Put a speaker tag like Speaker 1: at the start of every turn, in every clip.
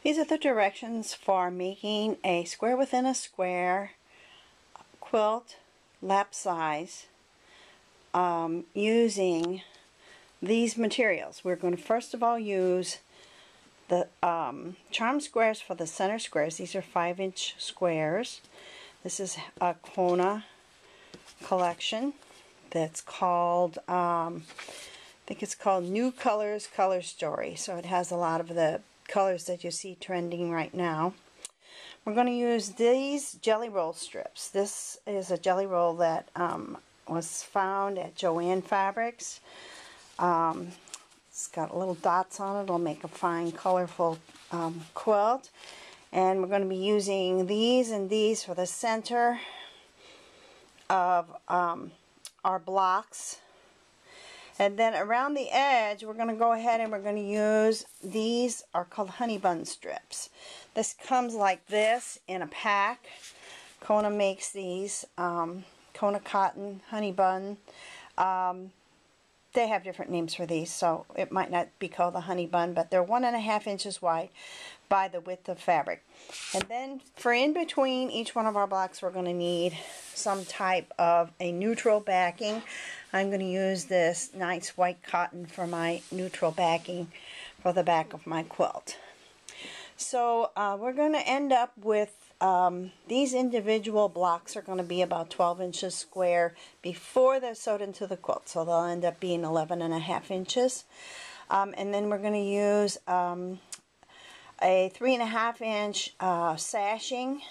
Speaker 1: These are the directions for making a square within a square quilt lap size using these materials. We're going to first of all use the charm squares for the center squares. These are 5-inch squares. This is a Kona collection that's called, I think it's called New Colors Color Story. So it has a lot of the colors that you see trending right now. We're going to use these jelly roll strips. This is a jelly roll that was found at Joann Fabrics. It's got little dots on it. It'll make a fine, colorful quilt. And we're going to be using these and these for the center of our blocks. And then around the edge, we're going to go ahead and we're going to use, these are called honey bun strips. This comes like this in a pack. Kona makes these, Kona cotton, honey bun. They have different names for these, so it might not be called a honey bun, but they're 1.5 inches wide by the width of fabric. And then for in between each one of our blocks, we're going to need some type of a neutral backing. I'm going to use this nice white cotton for my neutral backing for the back of my quilt. So we're going to end up with these individual blocks are going to be about 12 inches square before they're sewed into the quilt. So they'll end up being 11.5 inches. And then we're going to use a 3.5 inch sashing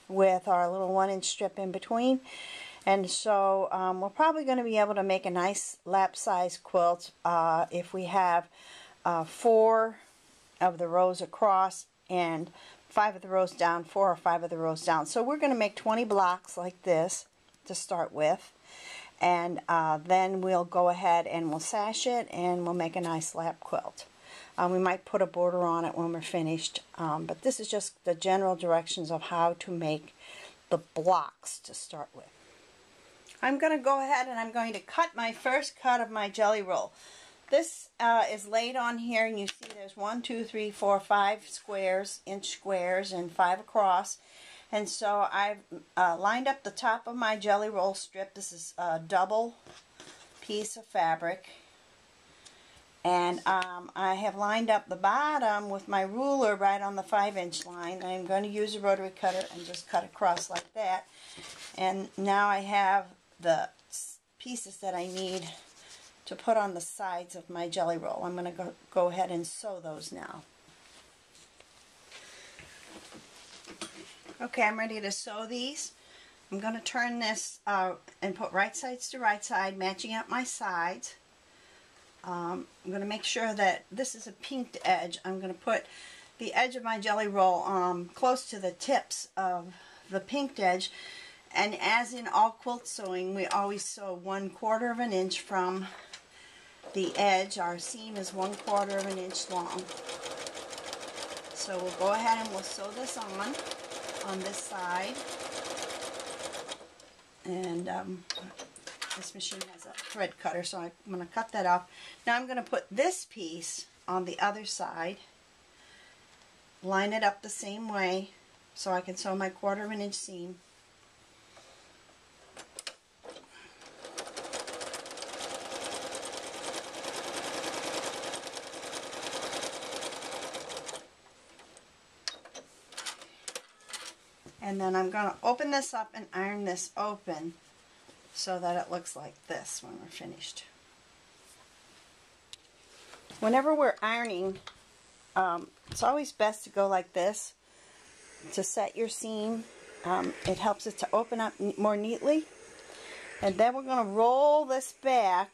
Speaker 1: with our little 1-inch strip in between. And so we're probably going to be able to make a nice lap size quilt if we have 4 of the rows across and 5 of the rows down, 4 or 5 of the rows down. So we're going to make 20 blocks like this to start with. And then we'll go ahead and we'll sash it and we'll make a nice lap quilt. We might put a border on it when we're finished, but this is just the general directions of how to make the blocks to start with. I'm going to go ahead and I'm going to cut my first cut of my jelly roll. This is laid on here, and you see there's 1, 2, 3, 4, 5 squares, inch squares, and 5 across. And so I've lined up the top of my jelly roll strip. This is a double piece of fabric. And I have lined up the bottom with my ruler right on the 5-inch line. I'm going to use a rotary cutter and just cut across like that. And now I have the pieces that I need to put on the sides of my jelly roll. I'm going to go ahead and sew those now. Okay, I'm ready to sew these. I'm going to turn this and put right sides to right side, matching up my sides. I'm going to make sure that this is a pinked edge. I'm going to put the edge of my jelly roll close to the tips of the pinked edge. And as in all quilt sewing, we always sew 1/4 of an inch from the edge. Our seam is 1/4 of an inch long. So we'll go ahead and we'll sew this on this side. And this machine has a thread cutter, so I'm going to cut that off. Now I'm going to put this piece on the other side, line it up the same way so I can sew my 1/4 of an inch seam. And then I'm going to open this up and iron this open so that it looks like this when we're finished. Whenever we're ironing, it's always best to go like this to set your seam. It helps it to open up more neatly. And then we're going to roll this back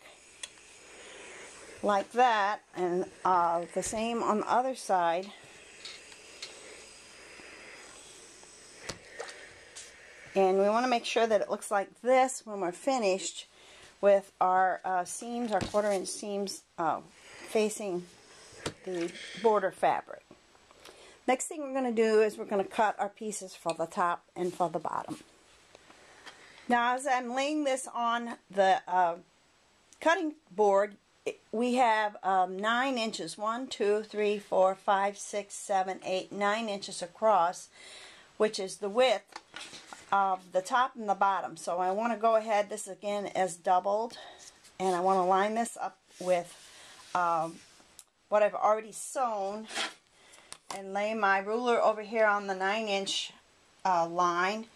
Speaker 1: like that, and the same on the other side. And we want to make sure that it looks like this when we're finished with our seams, our 1/4 inch seams facing the border fabric. Next thing we're going to do is we're going to cut our pieces for the top and for the bottom. Now as I'm laying this on the cutting board, we have 9 inches, 1, 2, 3, 4, 5, 6, 7, 8, 9 inches across, which is the width of the top and the bottom. So I want to go ahead, this again is doubled, and I want to line this up with what I've already sewn, and lay my ruler over here on the 9-inch line,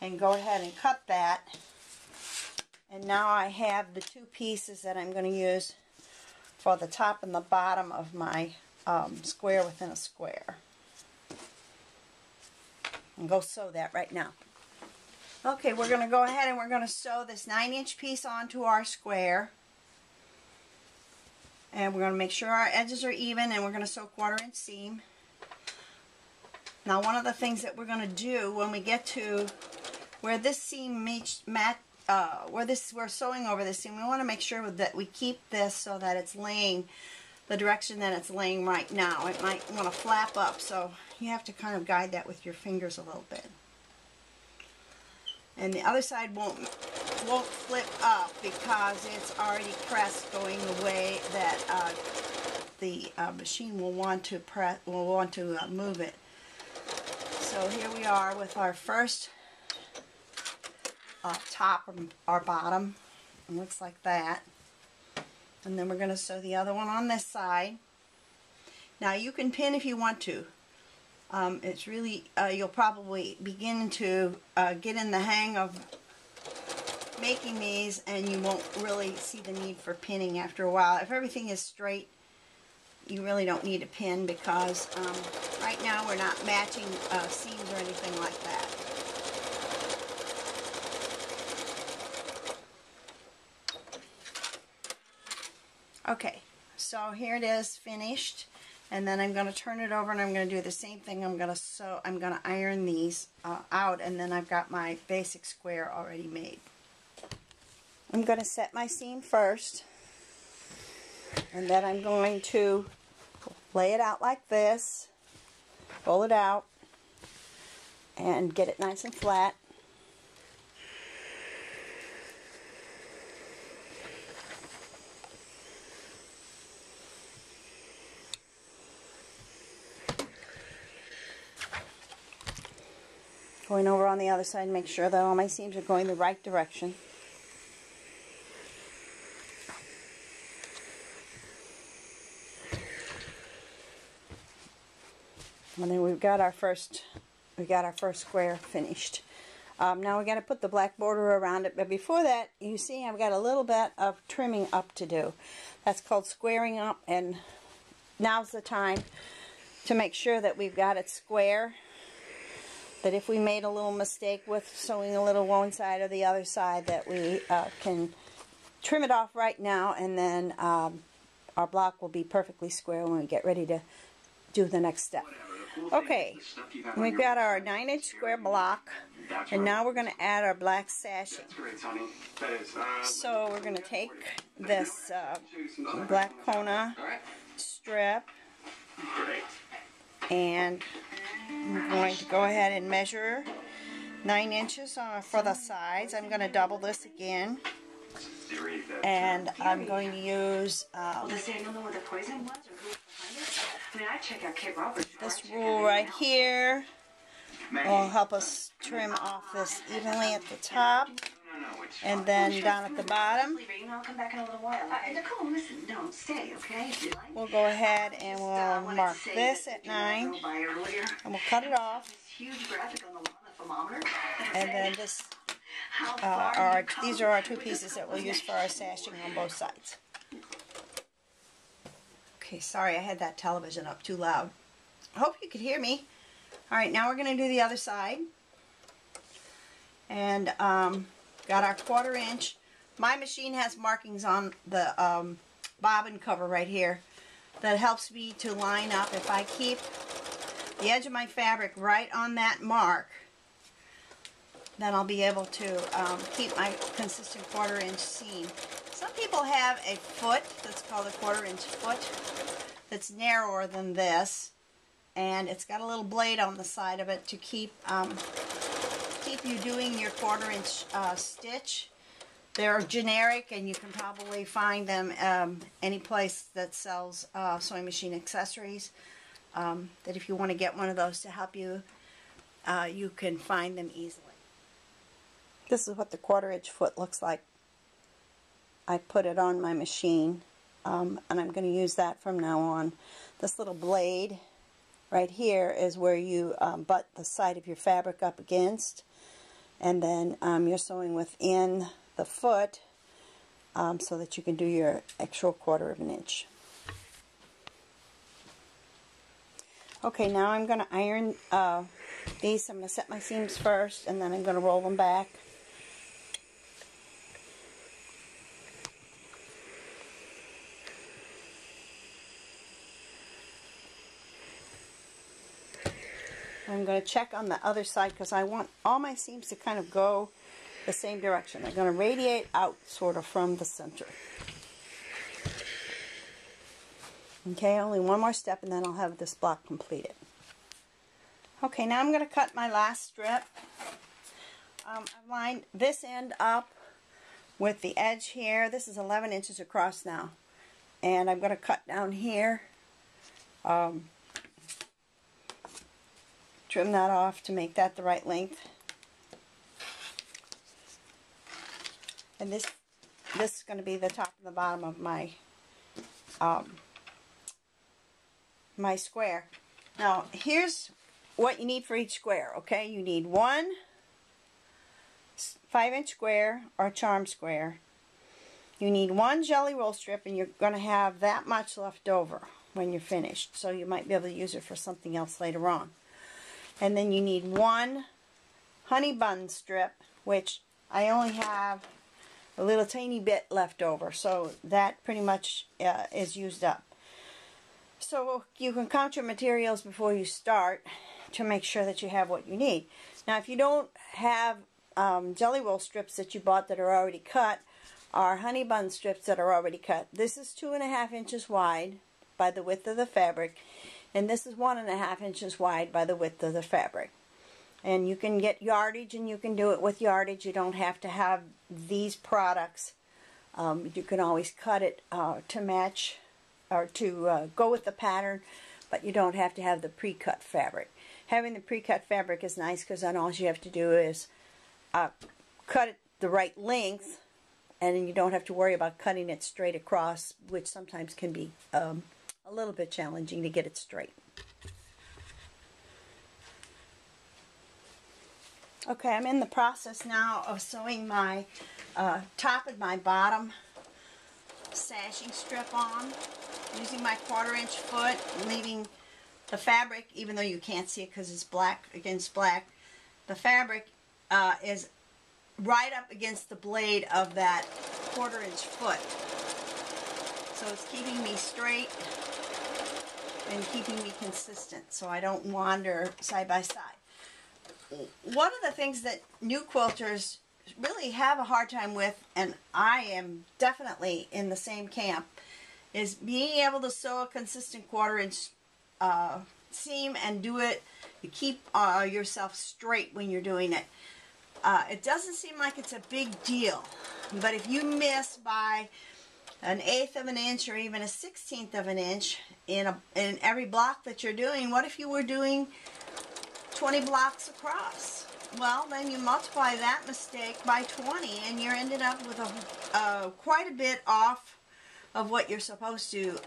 Speaker 1: and go ahead and cut that. And now I have the 2 pieces that I'm going to use for the top and the bottom of my square within a square. And go sew that right now. Okay, we're going to go ahead and we're going to sew this 9-inch piece onto our square. And we're going to make sure our edges are even, and we're going to sew 1/4-inch seam. Now, one of the things that we're going to do when we get to where this seam meets, we're sewing over this seam, we want to make sure that we keep this so that it's laying the direction that it's laying right now. It might want to flap up, so you have to kind of guide that with your fingers a little bit. And the other side won't flip up because it's already pressed going the way that the machine will want to move it. So here we are with our first top or bottom. It looks like that. And then we're going to sew the other one on this side. Now you can pin if you want to. It's really, you'll probably begin to get in the hang of making these, and you won't really see the need for pinning after a while. If everything is straight, you really don't need a pin, because right now we're not matching seams or anything like that. Okay, so here it is finished, and then I'm going to turn it over and I'm going to do the same thing. I'm going to iron these out, and then I've got my basic square already made. I'm going to set my seam first, and then I'm going to lay it out like this, roll it out, and get it nice and flat. Going over on the other side, make sure that all my seams are going the right direction. And then we've got our first square finished. Now we got to put the black border around it, but before that, you see I've got a little bit of trimming up to do. That's called squaring up, and now's the time to make sure that we've got it square. That if we made a little mistake with sewing a little one side or the other side, that we can trim it off right now, and then our block will be perfectly square when we get ready to do the next step. Okay, we've got our 9-inch square block, and now we're going to add our black sashing. So we're going to take this black Kona strip, and I'm going to go ahead and measure 9 inches for the sides. I'm going to double this again, and I'm going to use this rule right here. Will help us trim off this evenly at the top, and then down at the bottom. We'll go ahead and we'll mark this at 9, and we'll cut it off. And then this, these are our 2 pieces that we'll use for our sashing on both sides. Okay, sorry, I had that television up too loud. I hope you could hear me. Alright, now we're going to do the other side. And got our 1/4 inch. My machine has markings on the bobbin cover right here that helps me to line up. If I keep the edge of my fabric right on that mark, then I'll be able to keep my consistent 1/4 inch seam. Some people have a foot that's called a 1/4 inch foot that's narrower than this, and it's got a little blade on the side of it to keep you doing your 1/4 inch stitch. They're generic, and you can probably find them any place that sells sewing machine accessories. That if you want to get one of those to help you, you can find them easily. This is what the 1/4" foot looks like. I put it on my machine, and I'm going to use that from now on. This little blade right here is where you butt the side of your fabric up against, and then you're sewing within the foot so that you can do your actual 1/4 inch. Okay, now I'm going to iron these. I'm going to set my seams first, and then I'm going to roll them back. I'm going to check on the other side because I want all my seams to kind of go the same direction. They're going to radiate out sort of from the center. Okay, only one more step and then I'll have this block completed. Okay, now I'm going to cut my last strip. I've lined this end up with the edge here. This is 11 inches across now. And I'm going to cut down here. Trim that off to make that the right length. And this is going to be the top and the bottom of my my square. Now here's what you need for each square. Okay, you need one 5-inch square or charm square. You need one jelly roll strip, and you're going to have that much left over when you're finished, so you might be able to use it for something else later on. And then you need one honey bun strip, which I only have a little tiny bit left over, so that pretty much is used up. So you can count your materials before you start to make sure that you have what you need. Now if you don't have jelly roll strips that you bought that are already cut, or honey bun strips that are already cut, this is 2.5 inches wide by the width of the fabric, and this is 1.5 inches wide by the width of the fabric. And you can get yardage, and you can do it with yardage. You don't have to have these products. You can always cut it to match or to go with the pattern, but you don't have to have the pre-cut fabric. Having the pre-cut fabric is nice because then all you have to do is cut it the right length, and then you don't have to worry about cutting it straight across, which sometimes can be a little bit challenging to get it straight. Okay, I'm in the process now of sewing my top and my bottom sashing strip on, using my 1/4 inch foot, leaving the fabric, even though you can't see it because it's black against black, the fabric is right up against the blade of that 1/4 inch foot. So it's keeping me straight and keeping me consistent so I don't wander side by side. One of the things that new quilters really have a hard time with, and I am definitely in the same camp, is being able to sew a consistent 1/4 inch seam and do it, you keep yourself straight when you're doing it. It doesn't seem like it's a big deal, but if you miss by 1/8 of an inch or even 1/16 of an inch in every block that you're doing, what if you were doing 20 blocks across? Well, then you multiply that mistake by 20 and you're ended up with quite a bit off of what you're supposed to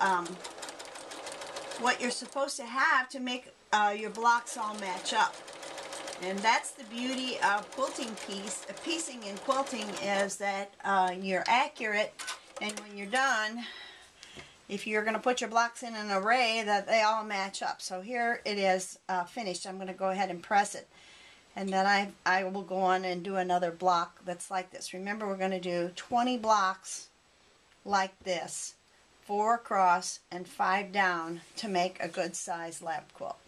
Speaker 1: have to make your blocks all match up. And that's the beauty of piecing and quilting, is that you're accurate, and when you're done, if you're going to put your blocks in an array, that they all match up. So here it is finished. I'm going to go ahead and press it, and then I will go on and do another block that's like this. Remember, we're going to do 20 blocks like this, 4 across and 5 down, to make a good size lap quilt.